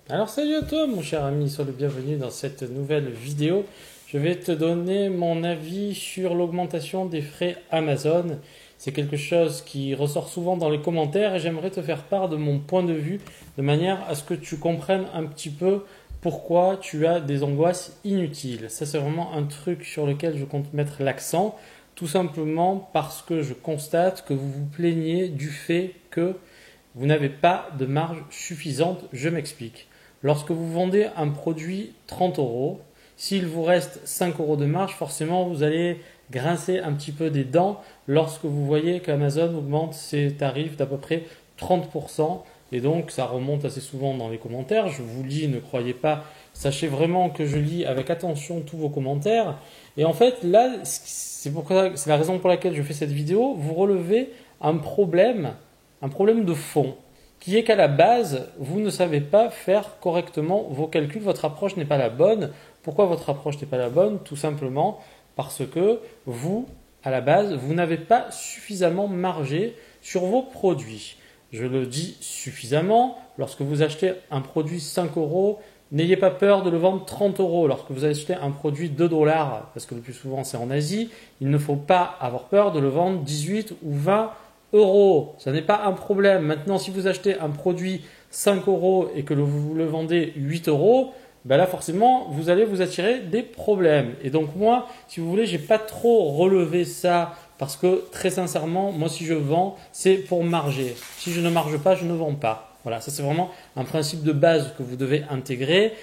Alors salut à toi mon cher ami, sois le bienvenu dans cette nouvelle vidéo. Je vais te donner mon avis sur l'augmentation des frais Amazon. C'est quelque chose qui ressort souvent dans les commentaires et j'aimerais te faire part de mon point de vue de manière à ce que tu comprennes un petit peu pourquoi tu as des angoisses inutiles. Ça c'est vraiment un truc sur lequel je compte mettre l'accent, tout simplement parce que je constate que vous vous plaignez du fait que vous n'avez pas de marge suffisante. Je m'explique. Lorsque vous vendez un produit 30 euros, s'il vous reste 5 euros de marge, forcément vous allez grincer un petit peu des dents lorsque vous voyez qu'Amazon augmente ses tarifs d'à peu près 30%. Et donc ça remonte assez souvent dans les commentaires. Je vous lis, ne croyez pas. Sachez vraiment que je lis avec attention tous vos commentaires. Et en fait, là, c'est la raison pour laquelle je fais cette vidéo. Vous relevez un problème de fond, qui est qu'à la base, vous ne savez pas faire correctement vos calculs, votre approche n'est pas la bonne. Pourquoi votre approche n'est pas la bonne? Tout simplement parce que vous, à la base, vous n'avez pas suffisamment margé sur vos produits. Je le dis suffisamment, lorsque vous achetez un produit 5 euros, n'ayez pas peur de le vendre 30 euros. Lorsque vous achetez un produit 2 dollars, parce que le plus souvent c'est en Asie, il ne faut pas avoir peur de le vendre 18 ou 20 euros. Ça n'est pas un problème. Maintenant, si vous achetez un produit 5 euros et que vous le vendez 8 euros, ben là forcément vous allez vous attirer des problèmes. Et donc moi, si vous voulez, j'ai pas trop relevé ça parce que très sincèrement, moi si je vends, c'est pour marger. Si je ne marge pas, je ne vends pas. Voilà, ça c'est vraiment un principe de base que vous devez intégrer.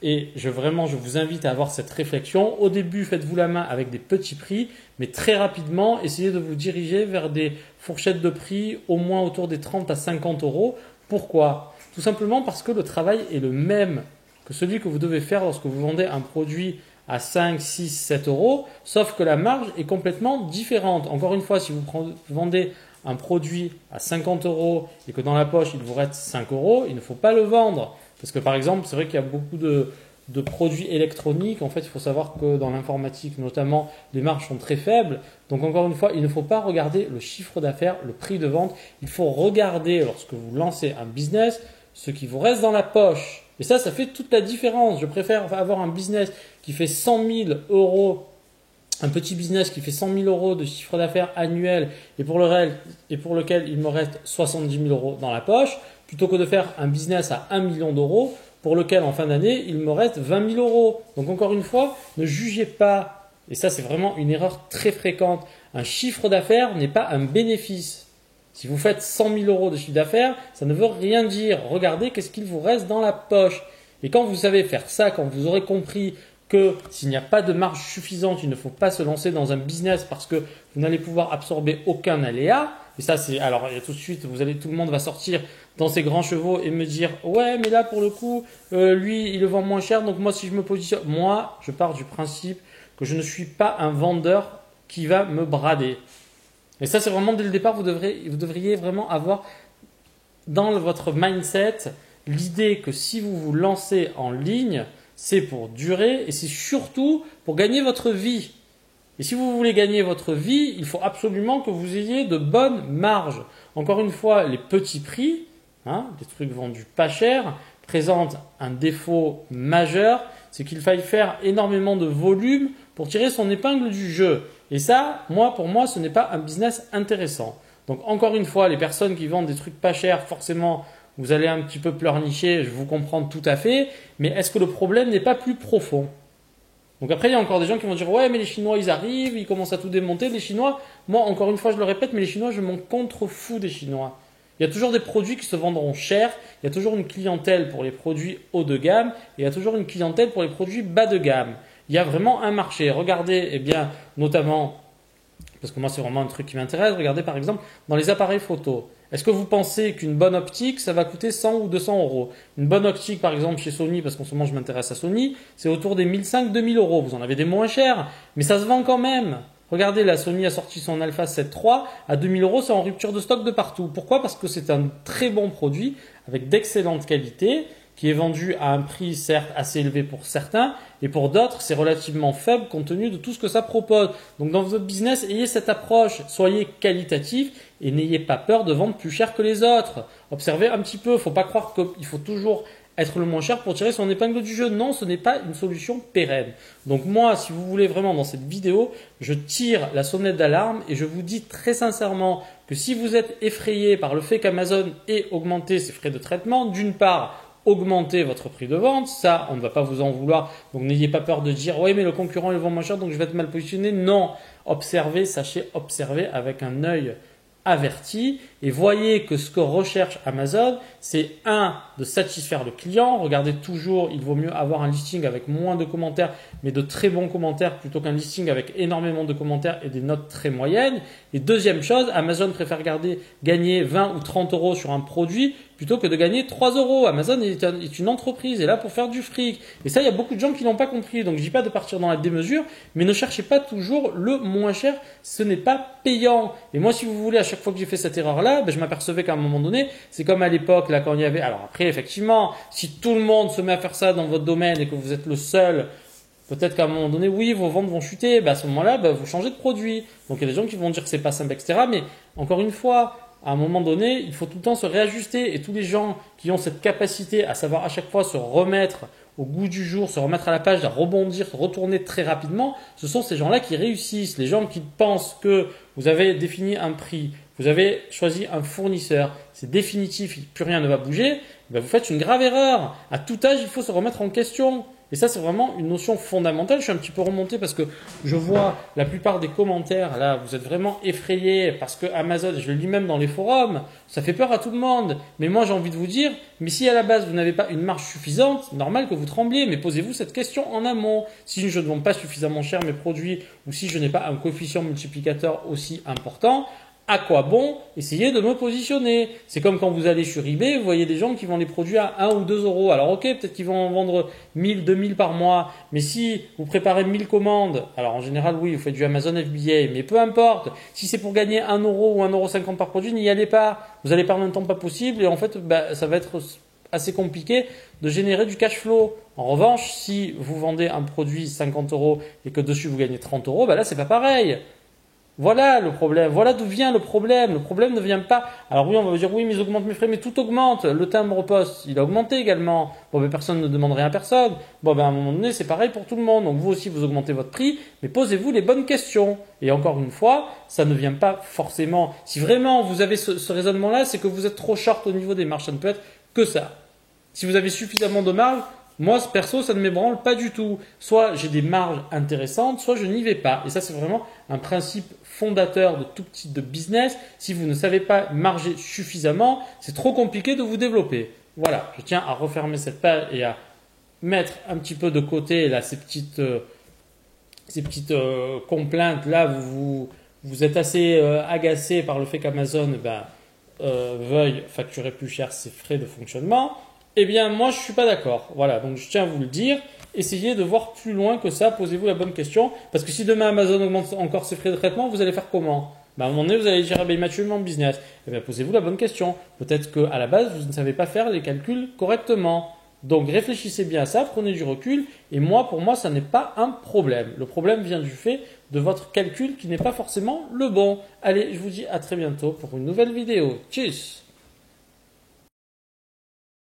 Et je vous invite à avoir cette réflexion. Au début, faites-vous la main avec des petits prix, mais très rapidement, essayez de vous diriger vers des fourchettes de prix au moins autour des 30 à 50 euros. Pourquoi? Tout simplement parce que le travail est le même que celui que vous devez faire lorsque vous vendez un produit à 5, 6, 7 euros, sauf que la marge est complètement différente. Encore une fois, si vous vendez un produit à 50 euros et que dans la poche il vous reste 5 euros, il ne faut pas le vendre. Parce que par exemple, c'est vrai qu'il y a beaucoup de produits électroniques. En fait, il faut savoir que dans l'informatique notamment, les marges sont très faibles. Donc encore une fois, il ne faut pas regarder le chiffre d'affaires, le prix de vente. Il faut regarder, lorsque vous lancez un business, ce qui vous reste dans la poche. Et ça fait toute la différence. Je préfère avoir un business qui fait 100 000 euros, un petit business qui fait 100 000 euros de chiffre d'affaires annuel et pour lequel il me reste 70 000 euros dans la poche, plutôt que de faire un business à 1 million d'euros pour lequel en fin d'année il me reste 20 000 euros. Donc encore une fois, ne jugez pas, et ça c'est vraiment une erreur très fréquente, un chiffre d'affaires n'est pas un bénéfice. Si vous faites 100 000 euros de chiffre d'affaires, ça ne veut rien dire. Regardez qu'est-ce qu'il vous reste dans la poche. Et quand vous savez faire ça, quand vous aurez compris que s'il n'y a pas de marge suffisante, il ne faut pas se lancer dans un business parce que vous n'allez pouvoir absorber aucun aléa. Et ça, alors tout de suite, tout le monde va sortir dans ses grands chevaux et me dire, ouais, mais là, pour le coup, lui, il le vend moins cher. Donc moi, si je me positionne, moi, je pars du principe que je ne suis pas un vendeur qui va me brader. Et ça, c'est vraiment dès le départ, vous devriez vraiment avoir dans votre mindset l'idée que si vous vous lancez en ligne, c'est pour durer et c'est surtout pour gagner votre vie. Et si vous voulez gagner votre vie, il faut absolument que vous ayez de bonnes marges. Encore une fois, les petits prix, des trucs vendus pas cher, présentent un défaut majeur, c'est qu'il faille faire énormément de volume pour tirer son épingle du jeu. Et ça, pour moi, ce n'est pas un business intéressant. Donc encore une fois, les personnes qui vendent des trucs pas chers, forcément, vous allez un petit peu pleurnicher, je vous comprends tout à fait, mais est-ce que le problème n'est pas plus profond? Donc après, il y a encore des gens qui vont dire, ouais, mais les Chinois, ils arrivent, ils commencent à tout démonter. Les Chinois, moi, encore une fois, je le répète, mais les Chinois, je m'en contrefous des Chinois. Il y a toujours des produits qui se vendront cher, il y a toujours une clientèle pour les produits haut de gamme, et il y a toujours une clientèle pour les produits bas de gamme. Il y a vraiment un marché. Regardez, notamment, parce que moi, c'est vraiment un truc qui m'intéresse, regardez par exemple dans les appareils photo. Est-ce que vous pensez qu'une bonne optique, ça va coûter 100 ou 200 euros? Une bonne optique, par exemple, chez Sony, parce qu'en ce moment, je m'intéresse à Sony, c'est autour des 1500-2000 euros. Vous en avez des moins chers, mais ça se vend quand même. Regardez, la Sony a sorti son Alpha 7 III à 2000 euros, c'est en rupture de stock de partout. Pourquoi? Parce que c'est un très bon produit avec d'excellente qualité qui est vendu à un prix certes assez élevé pour certains et pour d'autres c'est relativement faible compte tenu de tout ce que ça propose. Donc dans votre business, ayez cette approche, soyez qualitatif et n'ayez pas peur de vendre plus cher que les autres. Observez un petit peu, il ne faut pas croire qu'il faut toujours être le moins cher pour tirer son épingle du jeu. Non, ce n'est pas une solution pérenne. Donc moi, si vous voulez vraiment dans cette vidéo, je tire la sonnette d'alarme et je vous dis très sincèrement que si vous êtes effrayé par le fait qu'Amazon ait augmenté ses frais de traitement, d'une part, augmenter votre prix de vente, ça on ne va pas vous en vouloir, donc n'ayez pas peur de dire oui mais le concurrent il vend moins cher donc je vais être mal positionné. Non, observez, sachez observer avec un œil averti et voyez que ce que recherche Amazon, c'est de satisfaire le client. Regardez toujours, il vaut mieux avoir un listing avec moins de commentaires mais de très bons commentaires plutôt qu'un listing avec énormément de commentaires et des notes très moyennes. Et deuxième chose, Amazon préfère gagner 20 ou 30 euros sur un produit plutôt que de gagner 3 euros. Amazon est une entreprise, est là pour faire du fric. Et ça, il y a beaucoup de gens qui n'ont pas compris. Donc, je dis pas de partir dans la démesure, mais ne cherchez pas toujours le moins cher. Ce n'est pas payant. Et moi, si vous voulez, à chaque fois que j'ai fait cette erreur-là, je m'apercevais qu'à un moment donné, c'est comme à l'époque, là, quand il y avait... Alors après, effectivement, si tout le monde se met à faire ça dans votre domaine et que vous êtes le seul, peut-être qu'à un moment donné, oui, vos ventes vont chuter. À ce moment-là, vous changez de produit. Donc, il y a des gens qui vont dire que c'est pas simple, etc. Mais encore une fois, à un moment donné, il faut tout le temps se réajuster et tous les gens qui ont cette capacité à savoir à chaque fois se remettre au goût du jour, se remettre à la page, à rebondir, retourner très rapidement, ce sont ces gens-là qui réussissent. Les gens qui pensent que vous avez défini un prix, vous avez choisi un fournisseur, c'est définitif, plus rien ne va bouger, vous faites une grave erreur. À tout âge, il faut se remettre en question. Et ça, c'est vraiment une notion fondamentale. Je suis un petit peu remonté parce que je vois la plupart des commentaires, là, vous êtes vraiment effrayés parce que Amazon, je le lis même dans les forums, ça fait peur à tout le monde. Mais moi, j'ai envie de vous dire, mais si à la base, vous n'avez pas une marge suffisante, normal que vous trembliez, mais posez-vous cette question en amont. Si je ne vends pas suffisamment cher mes produits ou si je n'ai pas un coefficient multiplicateur aussi important, à quoi bon essayer de me positionner? C'est comme quand vous allez sur eBay, vous voyez des gens qui vendent les produits à 1 ou 2 euros. Alors ok, peut-être qu'ils vont en vendre 1000, 2000 par mois, mais si vous préparez 1000 commandes, alors en général oui, vous faites du Amazon FBA, mais peu importe, si c'est pour gagner 1 euro ou 1,50 € par produit, n'y allez pas. Vous allez perdre un temps pas possible et en fait ça va être assez compliqué de générer du cash flow. En revanche, si vous vendez un produit 50 euros et que dessus vous gagnez 30 euros, là c'est pas pareil. Voilà le problème, voilà d'où vient le problème. Le problème ne vient pas. Alors oui, on va vous dire oui, mais ils augmentent mes frais, mais tout augmente. Le timbre poste, il a augmenté également. Bon, mais personne ne demande rien à personne. Bon, à un moment donné, c'est pareil pour tout le monde. Donc vous aussi, vous augmentez votre prix, mais posez-vous les bonnes questions. Et encore une fois, ça ne vient pas forcément. Si vraiment vous avez ce raisonnement-là, c'est que vous êtes trop short au niveau des marges. Ça ne peut être que ça. Si vous avez suffisamment de marge, moi, perso, ça ne m'ébranle pas du tout. Soit j'ai des marges intéressantes, soit je n'y vais pas. Et ça, c'est vraiment un principe fondateur de tout type de business. Si vous ne savez pas marger suffisamment, c'est trop compliqué de vous développer. Voilà, je tiens à refermer cette page et à mettre un petit peu de côté là, ces petites complaintes. Là, vous êtes assez agacé par le fait qu'Amazon veuille facturer plus cher ses frais de fonctionnement. Eh bien, moi, je ne suis pas d'accord. Voilà, donc je tiens à vous le dire. Essayez de voir plus loin que ça. Posez-vous la bonne question. Parce que si demain Amazon augmente encore ses frais de traitement, vous allez faire comment? À un moment donné, vous allez dire, il m'a tué mon business. Eh bien, posez-vous la bonne question. Peut-être qu'à la base, vous ne savez pas faire les calculs correctement. Donc, réfléchissez bien à ça, prenez du recul. Et moi, pour moi, ça n'est pas un problème. Le problème vient du fait de votre calcul qui n'est pas forcément le bon. Allez, je vous dis à très bientôt pour une nouvelle vidéo. Tchuss!